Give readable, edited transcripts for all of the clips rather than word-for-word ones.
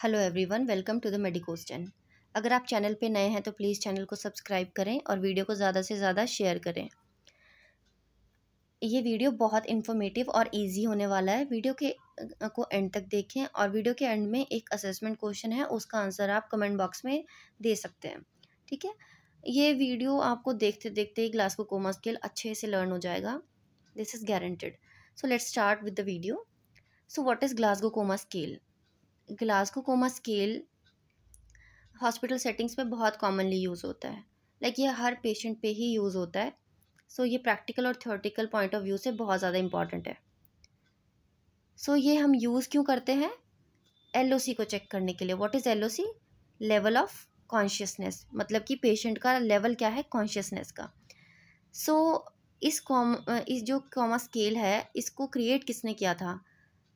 Hello everyone, welcome to the Medicoston. अगर आप channel पे नए हैं तो प्लीज़ चैनल को सब्सक्राइब करें और वीडियो को ज़्यादा से ज़्यादा शेयर करें। ये वीडियो बहुत इन्फॉर्मेटिव और इजी होने वाला है। वीडियो के को एंड तक देखें और वीडियो के एंड में एक असेसमेंट क्वेश्चन है, उसका आंसर आप कमेंट बॉक्स में दे सकते हैं। ठीक है, ये वीडियो आपको देखते देखते ही ग्लासगो कोमा स्केल अच्छे से लर्न हो जाएगा। This is guaranteed. So let's start with the video. So what is Glasgow coma scale? Glasgow coma scale hospital settings में बहुत कॉमनली यूज़ होता है। ये हर पेशेंट पे ही यूज़ होता है। सो ये प्रैक्टिकल और थ्योरेटिकल पॉइंट ऑफ व्यू से बहुत ज़्यादा इंपॉर्टेंट है। ये हम यूज़ क्यों करते हैं? एलओसी को चेक करने के लिए। What is LOC? Level of consciousness, मतलब कि पेशेंट का लेवल क्या है कॉन्शियसनेस का। सो इस जो कॉमा स्केल है, इसको क्रिएट किसने किया था?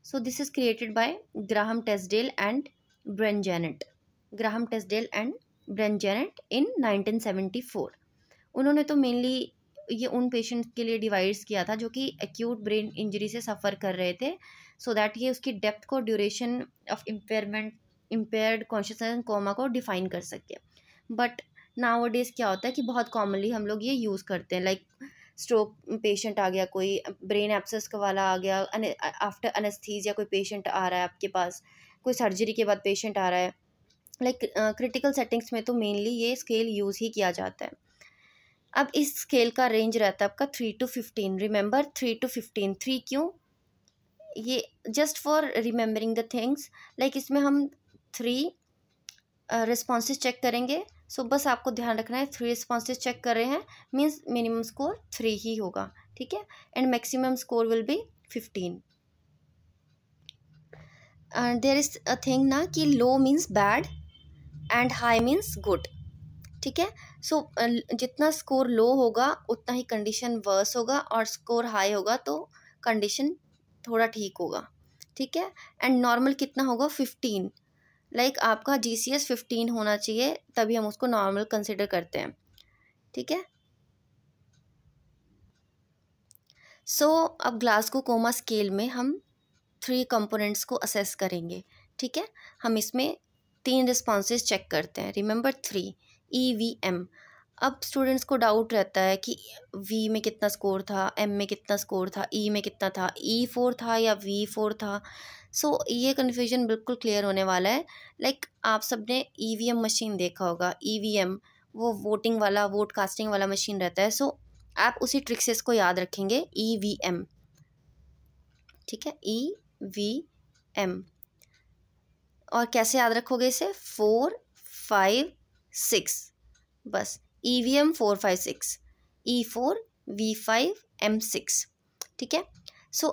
So this is created by Graham Teasdale and Bryan Jennett. Graham Teasdale and Bryan Jennett in 1974। उन्होंने तो मेनली ये उन पेशेंट्स के लिए डिवाइड्स किया था जो कि एक्यूट ब्रेन इंजरी से सफ़र कर रहे थे, सो दैट ये उसकी डेप्थ को, duration of impaired consciousness coma को डिफाइन कर सके। बट नाउ डेज क्या होता है कि बहुत कॉमनली हम लोग ये यूज़ करते हैं। स्ट्रोक पेशेंट आ गया, कोई ब्रेन एब्सेस का वाला आ गया, आफ्टर अनेस्थीसिया कोई पेशेंट आ रहा है आपके पास, कोई सर्जरी के बाद पेशेंट आ रहा है। क्रिटिकल सेटिंग्स में तो मेनली ये स्केल यूज़ ही किया जाता है। अब इस स्केल का रेंज रहता है आपका 3 to 15। Remember 3 to 15। 3 क्यों? ये just for remembering the things. इसमें हम 3 रिस्पॉन्सेज चेक करेंगे। बस आपको ध्यान रखना है 3 रिस्पॉन्सेज चेक कर रहे हैं मीन्स मिनिमम स्कोर 3 ही होगा। ठीक है, and maximum score will be 15। There is a thing ना कि low means bad and high means good. ठीक है, जितना स्कोर लो होगा उतना ही कंडीशन वर्स होगा, और स्कोर हाई होगा तो कंडीशन थोड़ा ठीक होगा। ठीक है, एंड नॉर्मल कितना होगा? 15। आपका GCS 15 होना चाहिए, तभी हम उसको नॉर्मल कंसिडर करते हैं। ठीक है, अब ग्लासगो कोमा स्केल में हम 3 कंपोनेंट्स को असेस करेंगे। ठीक है, हम इसमें 3 रिस्पॉन्सेज चेक करते हैं। Remember 3 EVM। अब स्टूडेंट्स को डाउट रहता है कि V में कितना स्कोर था, M में कितना स्कोर था, E में कितना था, E4 था या V4 था। ये कन्फ्यूजन बिल्कुल क्लियर होने वाला है। आप सब ने EVM मशीन देखा होगा। EVM वो वोटिंग वाला, वोट कास्टिंग वाला मशीन रहता है। आप उसी ट्रिक्स को याद रखेंगे, EVM। ठीक है, EVM। और कैसे याद रखोगे इसे? 4, 5, 6। बस EVM 4, 5, 6, E4, V5, M6। ठीक है,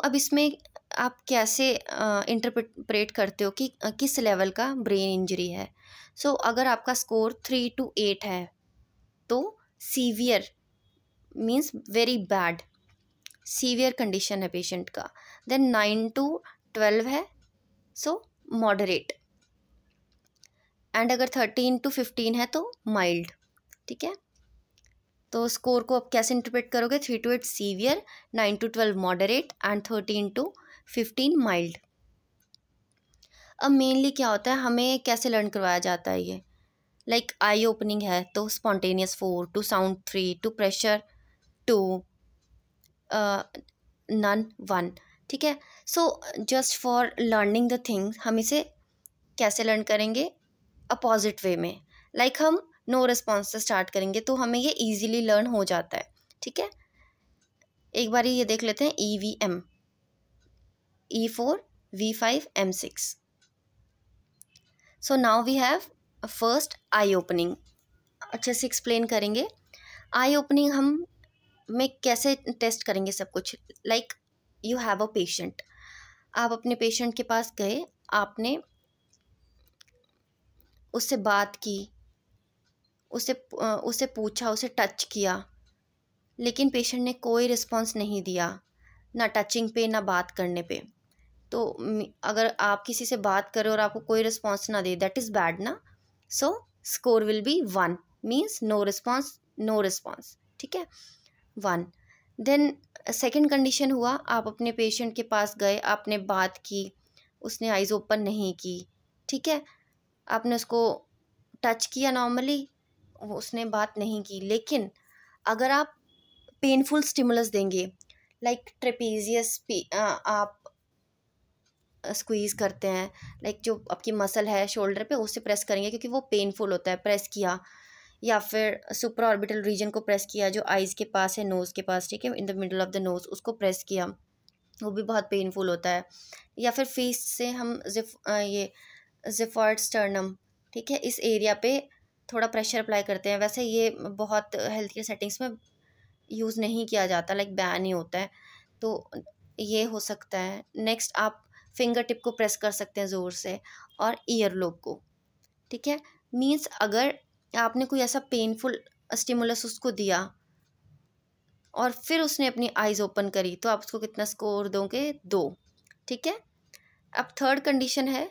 अब इसमें आप कैसे इंटरप्रेट करते हो कि किस लेवल का ब्रेन इंजरी है। अगर आपका स्कोर 3 to 8 है तो severe means very bad, severe condition है पेशेंट का। देन 9 to 12 है, मॉडरेट। एंड अगर 13 to 15 है तो माइल्ड। ठीक है, तो स्कोर को आप कैसे इंटरप्रेट करोगे? 3 to 8 severe, 9 to 12 moderate and 13 to 15 mild. अब मेनली क्या होता है, हमें कैसे लर्न करवाया जाता है ये? आई ओपनिंग है तो spontaneous 4, to sound 3, to pressure 2, none 1। ठीक है, just for learning the thing हम इसे कैसे लर्न करेंगे? अपोजिट वे में। हम नो रिस्पॉन्स से स्टार्ट करेंगे तो हमें ये इजीली लर्न हो जाता है। ठीक है, एक बार ये देख लेते हैं। EVM, E4, V5, M6। Now we have first eye opening. अच्छे से एक्सप्लेन करेंगे। आई ओपनिंग हम में कैसे टेस्ट करेंगे सब कुछ। यू हैव अ पेशेंट, आप अपने पेशेंट के पास गए, आपने उससे बात की, उससे पूछा, उसे टच किया, लेकिन पेशेंट ने कोई रिस्पॉन्स नहीं दिया, ना टचिंग पे ना बात करने पे। तो अगर आप किसी से बात करें और आपको कोई रिस्पॉन्स ना दे, दैट इज़ बैड ना। Score will be 1 means no response, no response. ठीक है, 1। देन सेकेंड कंडीशन हुआ, आप अपने पेशेंट के पास गए, आपने बात की, उसने आइज़ ओपन नहीं की। ठीक है, आपने उसको टच किया नॉर्मली, वो उसने बात नहीं की। लेकिन अगर आप पेनफुल स्टिमुलस देंगे, लाइक ट्रेपेजियस आप स्क्वीज़ करते हैं, लाइक जो आपकी मसल है शोल्डर पे उससे प्रेस करेंगे क्योंकि वो पेनफुल होता है, प्रेस किया, या फिर सुपर ऑर्बिटल रीजन को प्रेस किया जो आइज़ के पास है, नोज़ के पास, ठीक है, in the middle of the nose, उसको प्रेस किया, वो भी बहुत पेनफुल होता है। या फिर फेस से हम ये जिफॉइड स्टर्नम, ठीक है, इस एरिया पे थोड़ा प्रेशर अप्लाई करते हैं। वैसे ये बहुत हेल्थ केयर सेटिंग्स में यूज़ नहीं किया जाता, लाइक बैन ही होता है, तो ये हो सकता है। नेक्स्ट आप फिंगर टिप को प्रेस कर सकते हैं ज़ोर से, और ईयर लोब को, ठीक है। मीन्स अगर आपने कोई ऐसा पेनफुल स्टिमुलस उसको दिया और फिर उसने अपनी आइज़ ओपन करी तो आप उसको कितना स्कोर दोगे? 2, ठीक है। अब थर्ड कंडीशन है,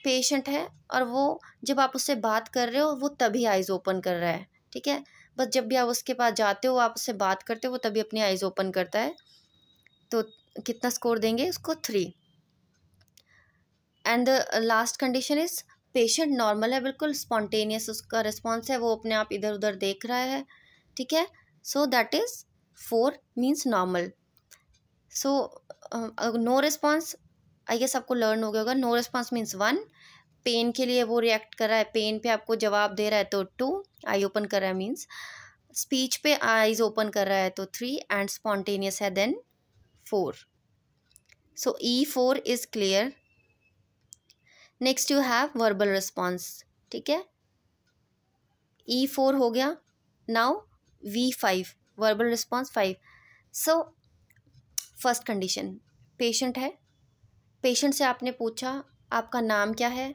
पेशेंट है और वो जब आप उससे बात कर रहे हो वो तभी आइज़ ओपन कर रहा है, ठीक है। बस जब भी आप उसके पास जाते हो, आप उससे बात करते हो, वो तभी अपनी आइज़ ओपन करता है, तो कितना स्कोर देंगे उसको? 3। And the last condition is patient normal है, बिल्कुल स्पॉन्टेनियस उसका रिस्पॉन्स है, वो अपने आप इधर उधर देख रहा है, ठीक है। So that is 4 means normal. So no response, I guess आपको लर्न हो गया होगा। नो रिस्पॉन्स मीन्स 1, पेन के लिए वो रिएक्ट कर रहा है, पेन पे आपको जवाब दे रहा है तो 2, आई ओपन कर रहा है मीन्स, स्पीच पे आईज ओपन कर रहा है तो 3, एंड स्पॉन्टेनियस है then 4। So E4 is clear. Next you have verbal response, ठीक है, E4 हो गया। Now V5 verbal response 5। So first condition, patient है, पेशेंट से आपने पूछा आपका नाम क्या है,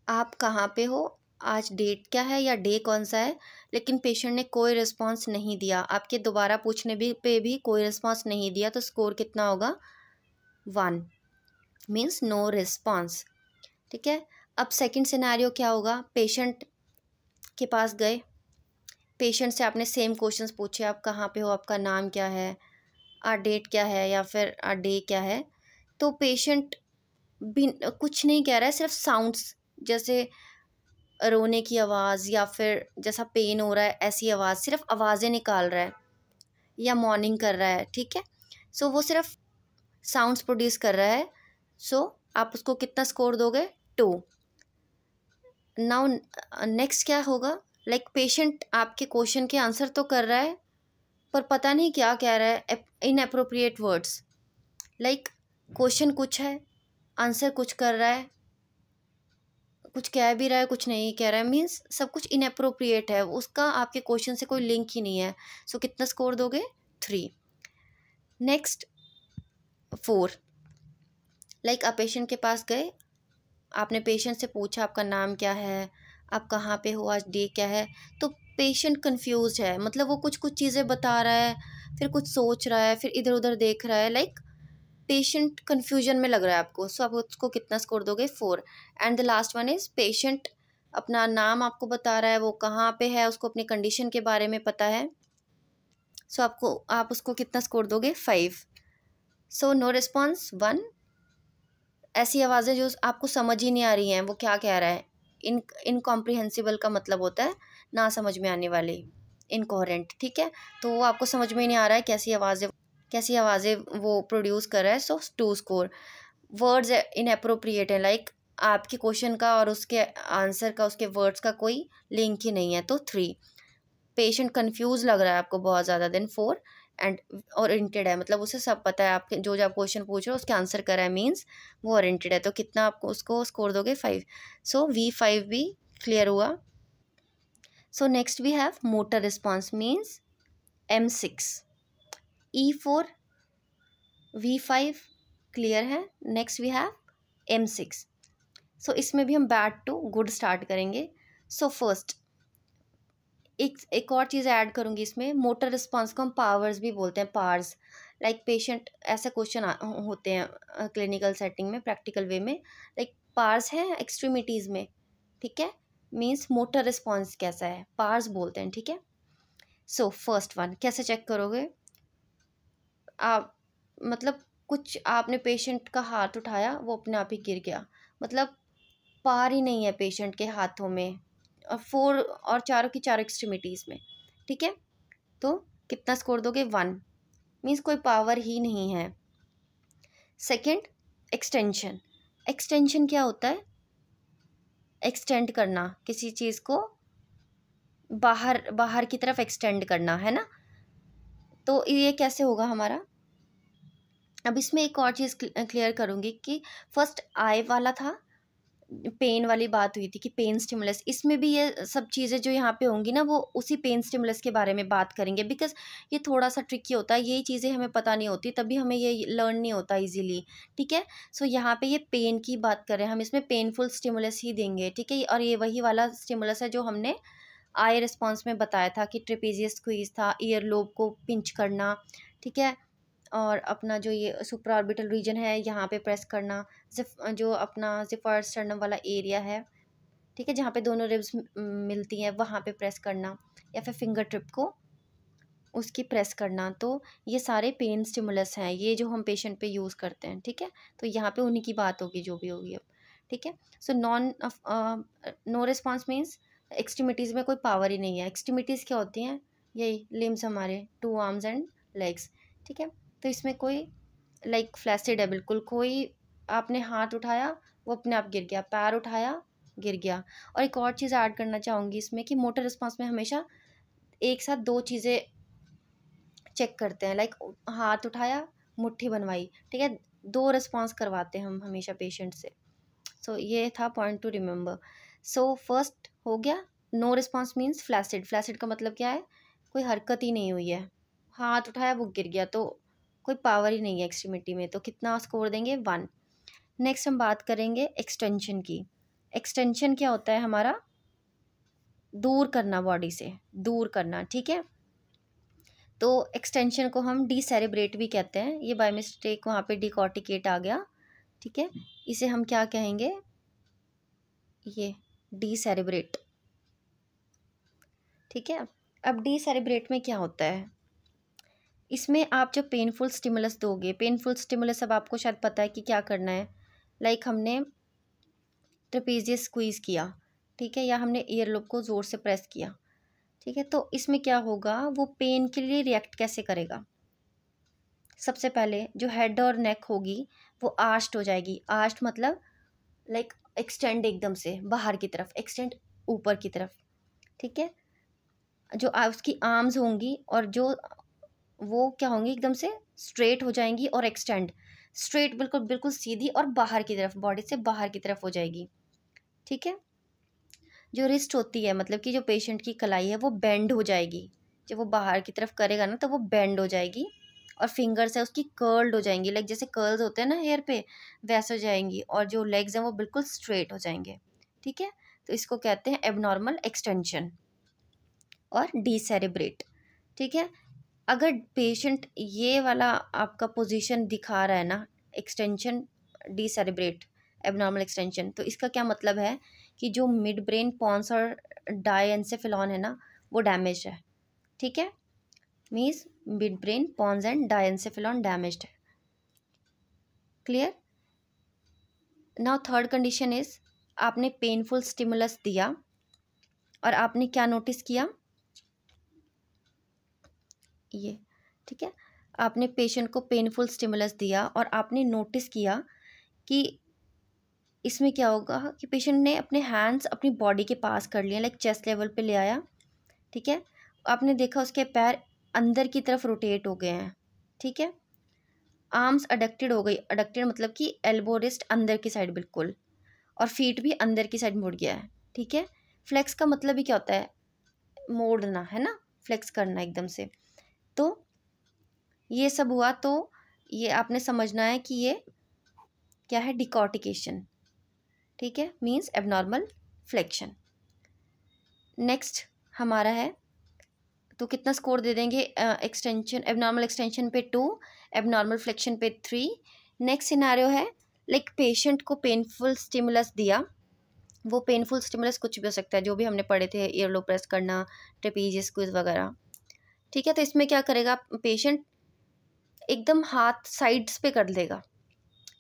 आप कहाँ पे हो, आज डेट क्या है या डे कौन सा है, लेकिन पेशेंट ने कोई रिस्पॉन्स नहीं दिया, आपके दोबारा पूछने भी कोई रिस्पॉन्स नहीं दिया, तो स्कोर कितना होगा? 1, मीन्स नो रिस्पॉन्स, ठीक है। अब सेकंड सिनेरियो क्या होगा? पेशेंट के पास गए, पेशेंट से आपने सेम क्वेश्चंस पूछे, आप कहाँ पे हो, आपका नाम क्या है, डेट क्या है या फिर डे क्या है, तो पेशेंट भी कुछ नहीं कह रहा है, सिर्फ साउंड्स, जैसे रोने की आवाज़ या फिर जैसा पेन हो रहा है ऐसी आवाज़, सिर्फ आवाज़ें निकाल रहा है या मॉर्निंग कर रहा है, ठीक है। सो वो सिर्फ साउंड्स प्रोड्यूस कर रहा है, सो आप उसको कितना स्कोर दोगे? 2। नाउ नेक्स्ट क्या होगा? लाइक पेशेंट आपके क्वेश्चन के आंसर तो कर रहा है पर पता नहीं क्या कह रहा है, इनअप्रोप्रिएट वर्ड्स, लाइक क्वेश्चन कुछ है, आंसर कुछ कर रहा है, कुछ कह भी रहा है कुछ नहीं कह रहा है, मीन्स सब कुछ इनअप्रोप्रिएट है, उसका आपके क्वेश्चन से कोई लिंक ही नहीं है। सो कितना स्कोर दोगे? 3। नेक्स्ट 4, लाइक आप पेशेंट के पास गए, आपने पेशेंट से पूछा आपका नाम क्या है, आप कहाँ पे हो, आज डे क्या है, तो पेशेंट कंफ्यूज है, मतलब वो कुछ कुछ चीज़ें बता रहा है, फिर कुछ सोच रहा है, फिर इधर उधर देख रहा है, लाइक पेशेंट कन्फ्यूजन में लग रहा है आपको, सो आप उसको कितना स्कोर दोगे? 4। And the last one is patient अपना नाम आपको बता रहा है, वो कहाँ पे है, उसको अपनी कंडीशन के बारे में पता है, सो आप उसको कितना स्कोर दोगे? 5। सो नो रिस्पॉन्स 1, ऐसी आवाज़ें जो आपको समझ ही नहीं आ रही हैं वो क्या कह रहा है, इनकॉम्प्रिहेंसिबल का मतलब होता है ना समझ में आने वाली, इनकोहेरेंट, ठीक है, तो वो आपको समझ में ही नहीं आ रहा है कैसी आवाज़ें वो प्रोड्यूस कर रहा है, सो 2 स्कोर। वर्ड्स इनअप्रोप्रिएट है, लाइक आपके क्वेश्चन का और उसके आंसर का, उसके वर्ड्स का कोई लिंक ही नहीं है, तो 3। पेशेंट कंफ्यूज लग रहा है आपको बहुत ज़्यादा, देन 4। एंड ओरिएंटेड है, मतलब उसे सब पता है, आपके जो जो आप क्वेश्चन पूछ रहे हो उसके आंसर कर रहा है, मीन्स वो ओरिएंटेड है, तो कितना आपको उसको स्कोर दोगे? 5। सो V5 भी क्लियर हुआ। So next we have motor response means M6, E4, V5 clear है। Next we have M6। So इसमें भी हम बैड टू गुड स्टार्ट करेंगे। सो फर्स्ट एक और चीज़ ऐड करूँगी इसमें, मोटर रिस्पॉन्स को हम पावर्स भी बोलते हैं, पार्स, लाइक पेशेंट ऐसे क्वेश्चन होते हैं क्लिनिकल सेटिंग में, प्रैक्टिकल वे में, लाइक पार्स हैं एक्सट्रीमिटीज़ में, ठीक है, मीन्स मोटर रिस्पॉन्स कैसा है, पार्स बोलते हैं, ठीक है। सो फर्स्ट वन कैसे चेक करोगे आप? मतलब कुछ आपने पेशेंट का हाथ उठाया, वो अपने आप ही गिर गया, मतलब पार ही नहीं है पेशेंट के हाथों में, और 4 और चारों की चारों एक्सट्रीमिटीज़ में, ठीक है। तो कितना स्कोर दोगे? 1, मीन्स कोई पावर ही नहीं है। Second, extension. एक्सटेंशन क्या होता है? एक्सटेंड करना, किसी चीज़ को बाहर बाहर की तरफ एक्सटेंड करना, है ना। तो ये कैसे होगा हमारा? अब इसमें एक और चीज़ क्लियर करूँगी कि फर्स्ट आई वाला था, पेन वाली बात हुई थी कि पेन स्टिमुलस, इसमें भी ये सब चीज़ें जो यहाँ पे होंगी ना वो उसी पेन स्टिमुलस के बारे में बात करेंगे, बिकॉज ये थोड़ा सा ट्रिकी होता है, यही चीज़ें हमें पता नहीं होती तभी हमें ये लर्न नहीं होता इजीली, ठीक है। सो यहाँ पे ये पेन की बात कर रहे हैं हम, इसमें पेनफुल स्टिमुलस ही देंगे, ठीक है। और ये वही वाला स्टिमुलस है जो हमने आई रिस्पॉन्स में बताया था कि ट्रेपेजियस स्क्वीज था, ईयर लोब को पिंच करना, ठीक है। और अपना जो ये सुप्रा ऑर्बिटल रीजन है यहाँ पे प्रेस करना, जो अपना जिफर स्टर्नम वाला एरिया है, ठीक है, जहाँ पे दोनों रिब्स मिलती हैं वहाँ पे प्रेस करना, या फिर फिंगर ट्रिप को उसकी प्रेस करना। तो ये सारे पेन स्टिमुलस हैं, ये जो हम पेशेंट पे यूज़ करते हैं, ठीक है। तो यहाँ पे उन्हीं की बात होगी जो भी होगी अब, ठीक है। So no response means extremities में कोई पावर ही नहीं है। एक्सट्रीमिटीज़ क्या होती हैं? यही लिम्स हमारे 2 आर्म्स एंड लेग्स, ठीक है। तो इसमें कोई लाइक फ्लैसिड है बिल्कुल, कोई आपने हाथ उठाया वो अपने आप गिर गया, पैर उठाया गिर गया। और एक और चीज़ ऐड करना चाहूँगी इसमें कि मोटर रिस्पॉन्स में हमेशा एक साथ 2 चीज़ें चेक करते हैं, लाइक हाथ उठाया, मुट्ठी बनवाई, ठीक है, 2 रिस्पॉन्स करवाते हैं हम हमेशा पेशेंट से। सो ये था point to remember. So first हो गया no response means flaccid. Flaccid का मतलब क्या है? कोई हरकत ही नहीं हुई है, हाथ उठाया वो गिर गया, तो कोई पावर ही नहीं है एक्सट्रीमिटी में, तो कितना स्कोर देंगे? 1। नेक्स्ट हम बात करेंगे एक्सटेंशन की। एक्सटेंशन क्या होता है हमारा? दूर करना, बॉडी से दूर करना, ठीक है। तो एक्सटेंशन को हम डीसेरेब्रेट भी कहते हैं, ये बाय मिस्टेक वहाँ पे डिकॉर्टिकेट आ गया, ठीक है। इसे हम क्या कहेंगे? ये डीसेरेब्रेट, ठीक है। अब डीसेरेब्रेट में क्या होता है? इसमें आप जो पेनफुल स्टिमुलस दोगे, पेनफुल स्टिमुलस अब आपको शायद पता है कि क्या करना है, लाइक हमने ट्रेपेजियस स्क्वीज़ किया, ठीक है, या हमने ईयर लोब को ज़ोर से प्रेस किया, ठीक है। तो इसमें क्या होगा? वो पेन के लिए रिएक्ट कैसे करेगा? सबसे पहले जो हेड और नेक होगी वो आर्च्ड हो जाएगी। आर्च्ड मतलब लाइक एक्सटेंड, एकदम से बाहर की तरफ एक्सटेंड, ऊपर की तरफ, ठीक है। जो उसकी आर्म्स होंगी और जो वो क्या होंगी? एकदम से स्ट्रेट हो जाएंगी और एक्सटेंड, स्ट्रेट बिल्कुल बिल्कुल सीधी और बाहर की तरफ, बॉडी से बाहर की तरफ हो जाएगी, ठीक है। जो रिस्ट होती है, मतलब कि जो पेशेंट की कलाई है वो बेंड हो जाएगी, जब वो बाहर की तरफ करेगा ना तो वो बेंड हो जाएगी, और फिंगर्स है उसकी कर्ल्ड हो जाएंगी, लाइक जैसे कर्ल्स होते हैं ना हेयर पे, वैसे हो जाएंगी, और जो लेग्स हैं वो बिल्कुल स्ट्रेट हो जाएंगे, ठीक है। तो इसको कहते हैं एबनॉर्मल एक्सटेंशन और डीसेरेब्रेट, ठीक है। अगर पेशेंट ये वाला आपका पोजीशन दिखा रहा है ना, एक्सटेंशन, डीसेरेब्रेट, एबनॉर्मल एक्सटेंशन, तो इसका क्या मतलब है कि जो मिड ब्रेन पॉन्स और डायएन्सेफेलॉन है ना वो डैमेज है, ठीक है। Means mid brain pons and diencephalon damaged है, clear. Now third condition is, आपने पेनफुल स्टिमुलस दिया और आपने क्या नोटिस किया? ये, ठीक है, आपने पेशेंट को पेनफुल स्टिमुलस दिया और आपने नोटिस किया कि इसमें क्या होगा कि पेशेंट ने अपने हैंड्स अपनी बॉडी के पास कर लिए, लाइक चेस्ट लेवल पे ले आया, ठीक है। आपने देखा उसके पैर अंदर की तरफ रोटेट हो गए हैं, ठीक है। आर्म्स अडक्टेड हो गई, अडक्टेड मतलब कि एल्बो रिस्ट अंदर की साइड बिल्कुल, और फीट भी अंदर की साइड मुड़ गया है, ठीक है। फ्लेक्स का मतलब ही क्या होता है? मोड़ना, है ना, फ्लेक्स करना एकदम से। तो ये सब हुआ, तो ये आपने समझना है कि ये क्या है? डिकॉर्टिकेशन, ठीक है, मीन्स एबनॉर्मल फ्लेक्शन। नेक्स्ट हमारा है, तो कितना स्कोर दे देंगे? एक्सटेंशन, एबनॉर्मल एक्सटेंशन पे 2, एबनॉर्मल फ्लेक्शन पे 3। नेक्स्ट सिनारियो है, लाइक पेशेंट को पेनफुल स्टिमुलस दिया, वो पेनफुल स्टिमुलस कुछ भी हो सकता है, जो भी हमने पढ़े थे, ईयर लोब प्रेस करना, ट्रेपेजियस स्क्वीज वगैरह, ठीक है। तो इसमें क्या करेगा पेशेंट? एकदम हाथ साइड्स पे कर देगा,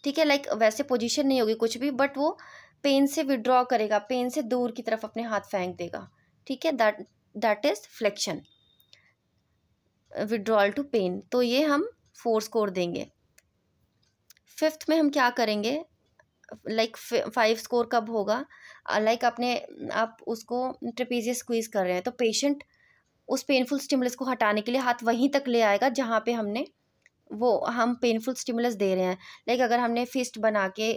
ठीक है, लाइक वैसे पोजीशन नहीं होगी कुछ भी, बट वो पेन से विड्रॉ करेगा, पेन से दूर की तरफ अपने हाथ फेंक देगा, ठीक है, that is flexion, withdrawal to pain. तो ये हम 4 स्कोर देंगे। फिफ्थ में हम क्या करेंगे, लाइक 5 स्कोर कब होगा, लाइक आप उसको ट्रेपेजियस स्क्वीज कर रहे हैं, तो पेशेंट उस पेनफुल स्टिमुलस को हटाने के लिए हाथ वहीं तक ले आएगा जहाँ पे हम पेनफुल स्टिमुलस दे रहे हैं। लाइक अगर हमने फिस्ट बना के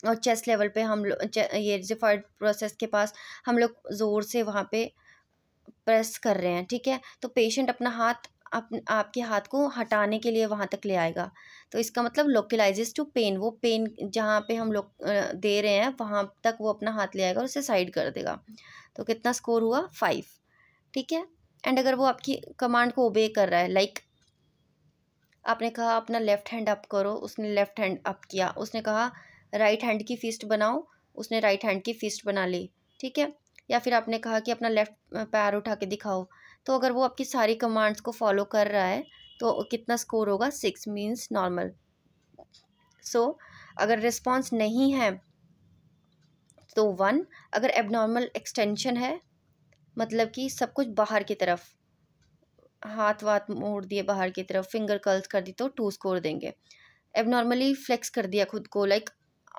और चेस्ट लेवल पे हम लोग ये जिफॉइड प्रोसेस के पास हम लोग ज़ोर से वहाँ पे प्रेस कर रहे हैं, ठीक है, तो पेशेंट अपना हाथ आपके हाथ को हटाने के लिए वहाँ तक ले आएगा। तो इसका मतलब लोकलाइजेस टू पेन, वो पेन जहाँ पे हम लोग दे रहे हैं वहाँ तक वो अपना हाथ ले आएगा और उसे साइड कर देगा। तो कितना स्कोर हुआ, 5, ठीक है। एंड अगर वो आपकी कमांड को ओबे कर रहा है, लाइक आपने कहा अपना लेफ्ट हैंड अप करो, उसने लेफ्ट हैंड अप किया, उसने कहा राइट हैंड की फिस्ट बनाओ, उसने राइट हैंड की फिस्ट बना ली, ठीक है, या फिर आपने कहा कि अपना लेफ्ट पैर उठा के दिखाओ, तो अगर वो आपकी सारी कमांड्स को फॉलो कर रहा है तो कितना स्कोर होगा, 6 मीन्स नॉर्मल। सो अगर रिस्पॉन्स नहीं है तो 1, अगर एबनॉर्मल एक्सटेंशन है मतलब कि सब कुछ बाहर की तरफ, हाथ वाथ मोड़ दिए बाहर की तरफ, फिंगर कर्ल्स कर दी, तो 2 स्कोर देंगे। एबनॉर्मली फ्लेक्स कर दिया खुद को, लाइक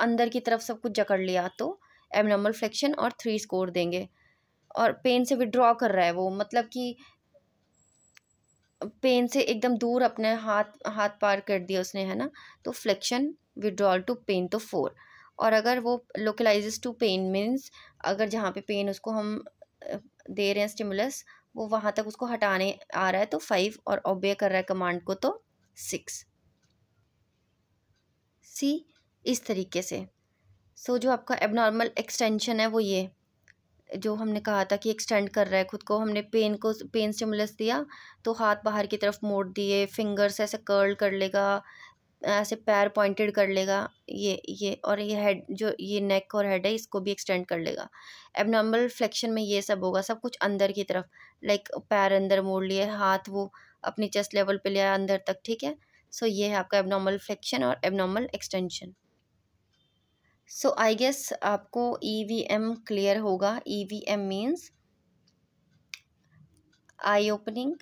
अंदर की तरफ सब कुछ जकड़ लिया, तो एबनॉर्मल फ्लेक्शन और 3 स्कोर देंगे। और पेन से विड्रॉ कर रहा है वो, मतलब कि पेन से एकदम दूर अपने हाथ पार कर दिया उसने, है ना, तो फ्लेक्शन, विड्रॉल टू पेन, तो 4। और अगर वो लोकलाइजेस टू पेन मीन्स अगर जहाँ पे पेन उसको हम दे रहे हैं स्टिमुलस, वो वहाँ तक उसको हटाने आ रहा है, तो 5, और ओबे कर रहा है कमांड को, तो 6। सी इस तरीके से। सो जो आपका एबनॉर्मल एक्सटेंशन है वो ये जो हमने कहा था कि एक्सटेंड कर रहा है खुद को, हमने पेन स्टिमुलस दिया तो हाथ बाहर की तरफ मोड़ दिए, फिंगर्स ऐसे कर्ल कर लेगा, ऐसे पैर पॉइंटेड कर लेगा, ये और ये हेड, जो ये नेक और हेड है इसको भी एक्सटेंड कर लेगा। एबनॉर्मल फ्लेक्शन में ये सब होगा, सब कुछ अंदर की तरफ, लाइक पैर अंदर मोड़ लिए, हाथ वो अपनी चेस्ट लेवल पे ले आया अंदर तक, ठीक है। सो ये है आपका एबनॉर्मल फ्लेक्शन और abnormal extension. So I guess आपको EVM क्लियर होगा। EVM means eye opening,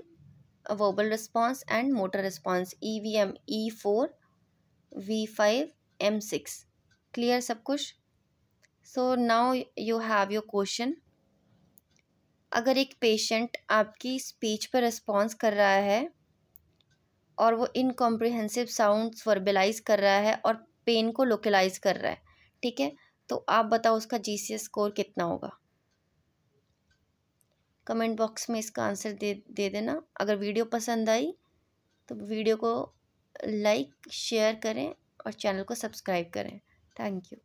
verbal response and motor response. EVM, E4, V5, M6, clear सब कुछ। So now you have your question. अगर एक पेशेंट आपकी स्पीच पर response कर रहा है और वो इनकॉम्प्रिहेंसिव साउंड्स वर्बलाइज कर रहा है और पेन को लोकलाइज कर रहा है, ठीक है, तो आप बताओ उसका GCS स्कोर कितना होगा। कमेंट बॉक्स में इसका आंसर दे देना। अगर वीडियो पसंद आई तो वीडियो को लाइक शेयर करें और चैनल को सब्सक्राइब करें। Thank you.